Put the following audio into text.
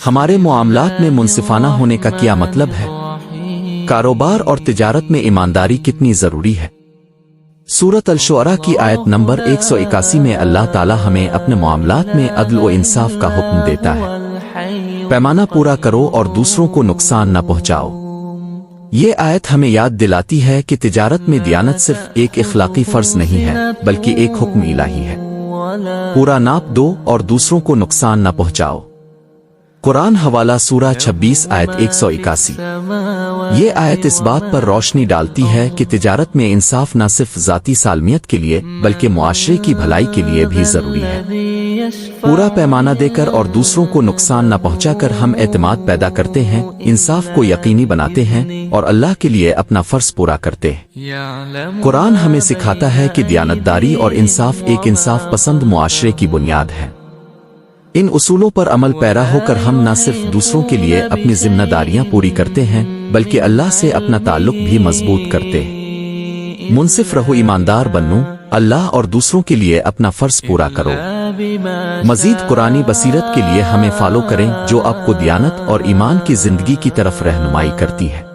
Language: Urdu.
ہمارے معاملات میں منصفانہ ہونے کا کیا مطلب ہے؟ کاروبار اور تجارت میں ایمانداری کتنی ضروری ہے؟ سورۃ الشعراء کی آیت نمبر 181 میں اللہ تعالی ہمیں اپنے معاملات میں عدل و انصاف کا حکم دیتا ہے۔ پیمانہ پورا کرو اور دوسروں کو نقصان نہ پہنچاؤ۔ یہ آیت ہمیں یاد دلاتی ہے کہ تجارت میں دیانت صرف ایک اخلاقی فرض نہیں ہے بلکہ ایک حکم الہی ہے۔ پورا ناپ دو اور دوسروں کو نقصان نہ پہنچاؤ۔ قرآن حوالہ سورہ 26 آیت 181۔ یہ آیت اس بات پر روشنی ڈالتی ہے کہ تجارت میں انصاف نہ صرف ذاتی سالمیت کے لیے بلکہ معاشرے کی بھلائی کے لیے بھی ضروری ہے۔ پورا پیمانہ دے کر اور دوسروں کو نقصان نہ پہنچا کر ہم اعتماد پیدا کرتے ہیں، انصاف کو یقینی بناتے ہیں اور اللہ کے لیے اپنا فرض پورا کرتے ہیں۔ قرآن ہمیں سکھاتا ہے کہ دیانتداری اور انصاف ایک انصاف پسند معاشرے کی بنیاد ہے۔ ان اصولوں پر عمل پیرا ہو کر ہم نہ صرف دوسروں کے لیے اپنی ذمہ داریاں پوری کرتے ہیں بلکہ اللہ سے اپنا تعلق بھی مضبوط کرتے ہیں۔ منصف رہو، ایماندار بنو، اللہ اور دوسروں کے لیے اپنا فرض پورا کرو۔ مزید قرآنی بصیرت کے لیے ہمیں فالو کریں جو آپ کو دیانت اور ایمان کی زندگی کی طرف رہنمائی کرتی ہے۔